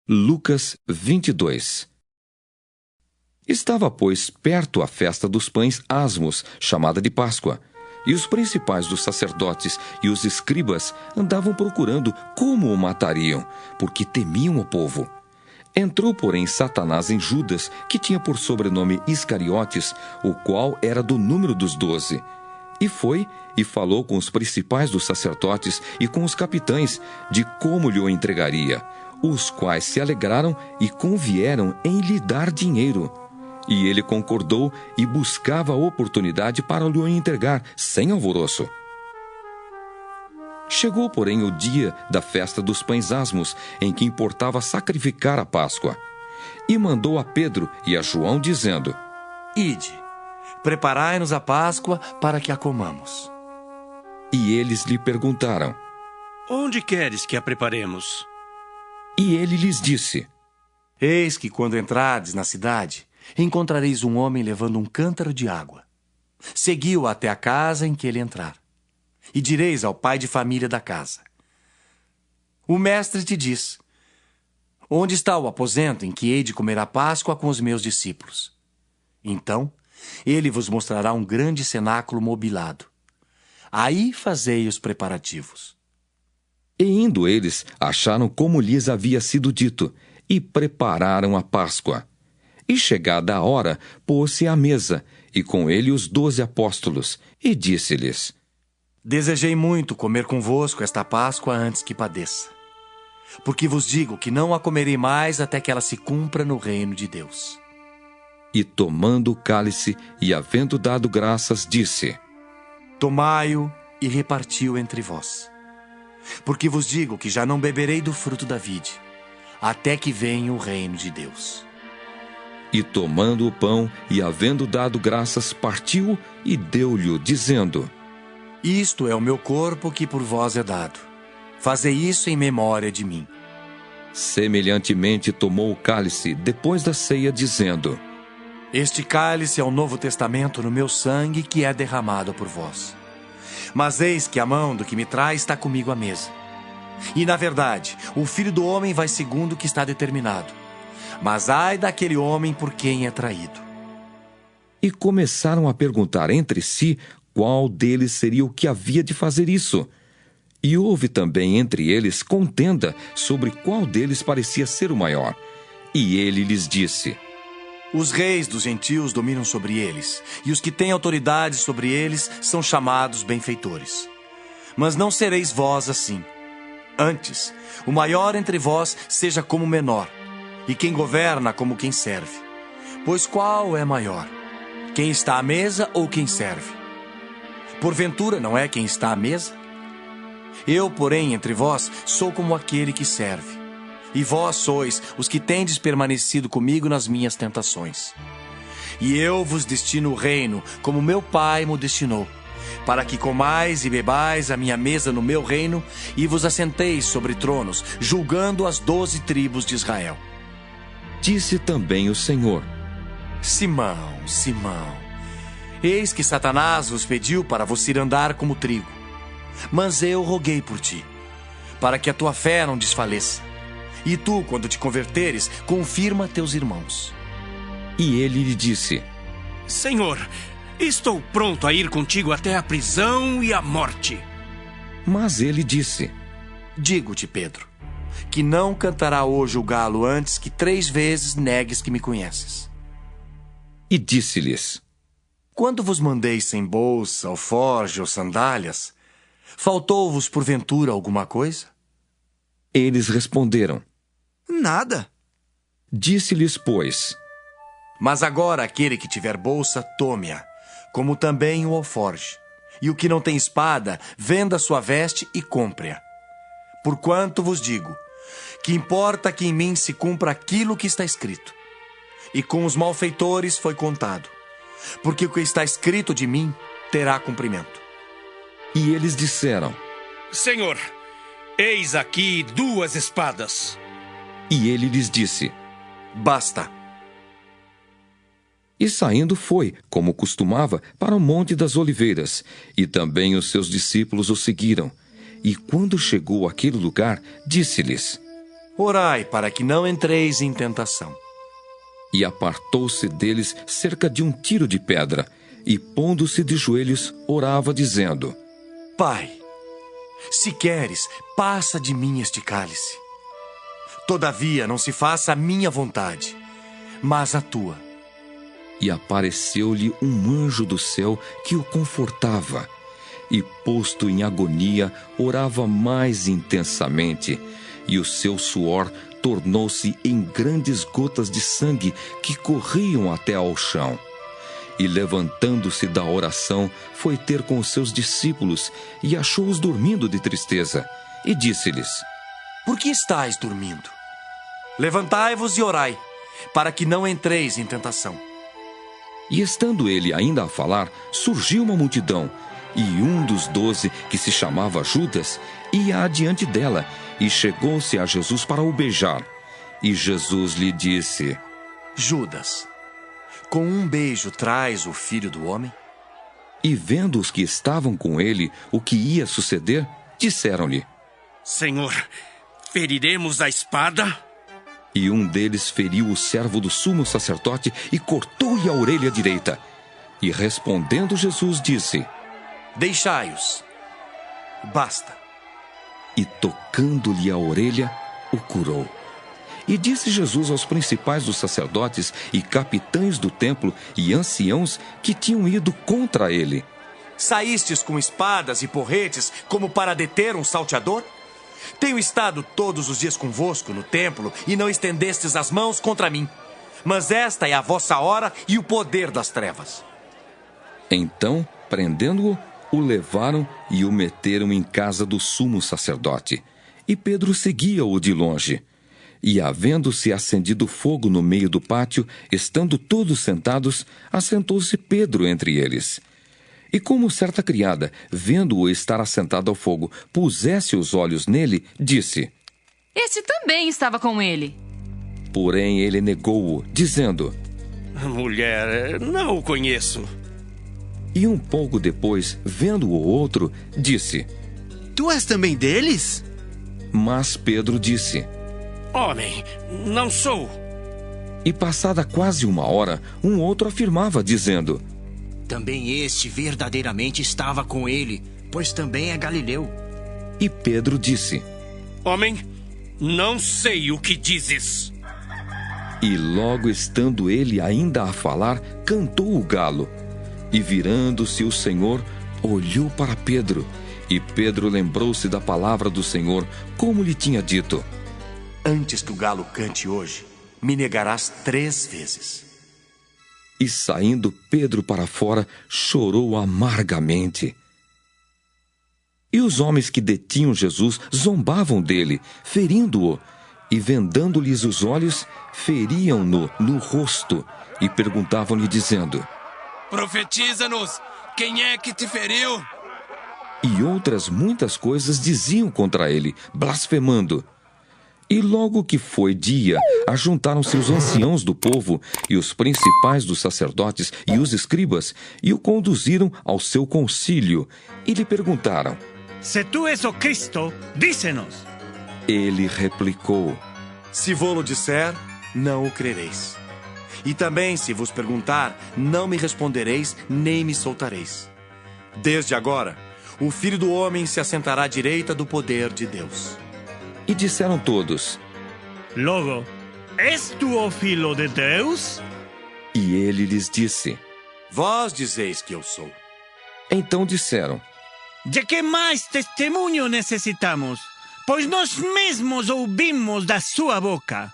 Lucas 22. Estava, pois, perto a festa dos pães asmos, chamada de Páscoa, e os principais dos sacerdotes e os escribas andavam procurando como o matariam, porque temiam o povo. Entrou, porém, Satanás em Judas, que tinha por sobrenome Iscariotes, o qual era do número dos 12. E foi e falou com os principais dos sacerdotes e com os capitães de como lhe o entregaria, os quais se alegraram e convieram em lhe dar dinheiro. E ele concordou e buscava a oportunidade para lhe o entregar, sem alvoroço. Chegou, porém, o dia da festa dos pães asmos, em que importava sacrificar a Páscoa. E mandou a Pedro e a João, dizendo: Ide, preparai-nos a Páscoa para que a comamos. E eles lhe perguntaram: Onde queres que a preparemos? E ele lhes disse: Eis que, quando entrardes na cidade, encontrareis um homem levando um cântaro de água. Segui-o até a casa em que ele entrar. E direis ao pai de família da casa: O mestre te diz: Onde está o aposento em que hei de comer a Páscoa com os meus discípulos? Então, ele vos mostrará um grande cenáculo mobilado. Aí fazei os preparativos. E indo eles, acharam como lhes havia sido dito, e prepararam a Páscoa. E chegada a hora, pôs-se à mesa, e com ele os 12 apóstolos, e disse-lhes: Desejei muito comer convosco esta Páscoa antes que padeça. Porque vos digo que não a comerei mais até que ela se cumpra no reino de Deus. E tomando o cálice, e havendo dado graças, disse: Tomai-o e reparti-o entre vós. Porque vos digo que já não beberei do fruto da vide, até que venha o reino de Deus. E tomando o pão, e havendo dado graças, partiu e deu-lhe, dizendo: Isto é o meu corpo que por vós é dado. Fazei isso em memória de mim. Semelhantemente tomou o cálice depois da ceia, dizendo: Este cálice é o novo testamento no meu sangue que é derramado por vós. Mas eis que a mão do que me traz está comigo à mesa. E, na verdade, o Filho do Homem vai segundo o que está determinado. Mas ai daquele homem por quem é traído. E começaram a perguntar entre si qual deles seria o que havia de fazer isso. E houve também entre eles contenda sobre qual deles parecia ser o maior. E ele lhes disse: Os reis dos gentios dominam sobre eles, e os que têm autoridade sobre eles são chamados benfeitores. Mas não sereis vós assim. Antes, o maior entre vós seja como o menor, e quem governa como quem serve. Pois qual é maior? Quem está à mesa ou quem serve? Porventura não é quem está à mesa? Eu, porém, entre vós, sou como aquele que serve. E vós sois os que tendes permanecido comigo nas minhas tentações. E eu vos destino o reino, como meu Pai mo destinou, para que comais e bebais a minha mesa no meu reino, e vos assenteis sobre tronos, julgando as 12 tribos de Israel. Disse também o Senhor: Simão, Simão, eis que Satanás vos pediu para vos ir andar como trigo. Mas eu roguei por ti, para que a tua fé não desfaleça. E tu, quando te converteres, confirma teus irmãos. E ele lhe disse: Senhor, estou pronto a ir contigo até a prisão e a morte. Mas ele disse: Digo-te, Pedro, que não cantará hoje o galo antes que 3 vezes negues que me conheces. E disse-lhes: Quando vos mandei sem bolsa, alforje ou sandálias, faltou-vos porventura alguma coisa? Eles responderam: Nada. Disse-lhes, pois: Mas agora aquele que tiver bolsa, tome-a, como também o alforje. E o que não tem espada, venda sua veste e compre-a. Porquanto vos digo, que importa que em mim se cumpra aquilo que está escrito. E com os malfeitores foi contado, porque o que está escrito de mim terá cumprimento. E eles disseram: Senhor, eis aqui 2 espadas. E ele lhes disse: Basta. E saindo foi, como costumava, para o Monte das Oliveiras, e também os seus discípulos o seguiram. E quando chegou àquele lugar, disse-lhes: Orai para que não entreis em tentação. E apartou-se deles cerca de um tiro de pedra, e pondo-se de joelhos, orava, dizendo: Pai, se queres, passa de mim este cálice. Todavia, não se faça a minha vontade, mas a tua. E apareceu-lhe um anjo do céu que o confortava. E, posto em agonia, orava mais intensamente, e o seu suor tornou-se em grandes gotas de sangue que corriam até ao chão. E, levantando-se da oração, foi ter com os seus discípulos e achou-os dormindo de tristeza. E disse-lhes: Por que estáis dormindo? Levantai-vos e orai, para que não entreis em tentação. E estando ele ainda a falar, surgiu uma multidão, e um dos 12, que se chamava Judas, ia adiante dela, e chegou-se a Jesus para o beijar. E Jesus lhe disse: Judas, com um beijo traz o Filho do Homem? E vendo os que estavam com ele o que ia suceder, disseram-lhe: Senhor, feriremos a espada? E um deles feriu o servo do sumo sacerdote e cortou-lhe a orelha direita. E respondendo Jesus disse: Deixai-os. Basta. E tocando-lhe a orelha, o curou. E disse Jesus aos principais dos sacerdotes e capitães do templo e anciãos que tinham ido contra ele: Saístes com espadas e porretes como para deter um salteador? Tenho estado todos os dias convosco no templo e não estendestes as mãos contra mim. Mas esta é a vossa hora e o poder das trevas. Então, prendendo-o, o levaram e o meteram em casa do sumo sacerdote. E Pedro seguia-o de longe. E, havendo-se acendido fogo no meio do pátio, estando todos sentados, assentou-se Pedro entre eles. E como certa criada, vendo-o estar assentado ao fogo, pusesse os olhos nele, disse: Este também estava com ele. Porém ele negou-o, dizendo: Mulher, não o conheço. E um pouco depois, vendo o outro, disse: Tu és também deles? Mas Pedro disse: Homem, não sou. E passada quase uma hora, um outro afirmava, dizendo: Também este verdadeiramente estava com ele, pois também é galileu. E Pedro disse: Homem, não sei o que dizes. E logo estando ele ainda a falar, cantou o galo. E virando-se o Senhor, olhou para Pedro. E Pedro lembrou-se da palavra do Senhor, como lhe tinha dito: Antes que o galo cante hoje, me negarás 3 vezes. E saindo Pedro para fora, chorou amargamente. E os homens que detinham Jesus zombavam dele, ferindo-o, e vendando-lhes os olhos, feriam-no no rosto, e perguntavam-lhe, dizendo: Profetiza-nos, quem é que te feriu? E outras muitas coisas diziam contra ele, blasfemando. E logo que foi dia, ajuntaram-se os anciãos do povo e os principais dos sacerdotes e os escribas, e o conduziram ao seu concílio, e lhe perguntaram: Se tu és o Cristo, dize-nos. Ele replicou: Se vô-lo disser, não o crereis. E também, se vos perguntar, não me respondereis, nem me soltareis. Desde agora, o Filho do Homem se assentará à direita do poder de Deus. E disseram todos: Logo, és tu o Filho de Deus? E ele lhes disse: Vós dizeis que eu sou. Então disseram: De que mais testemunho necessitamos? Pois nós mesmos ouvimos da sua boca.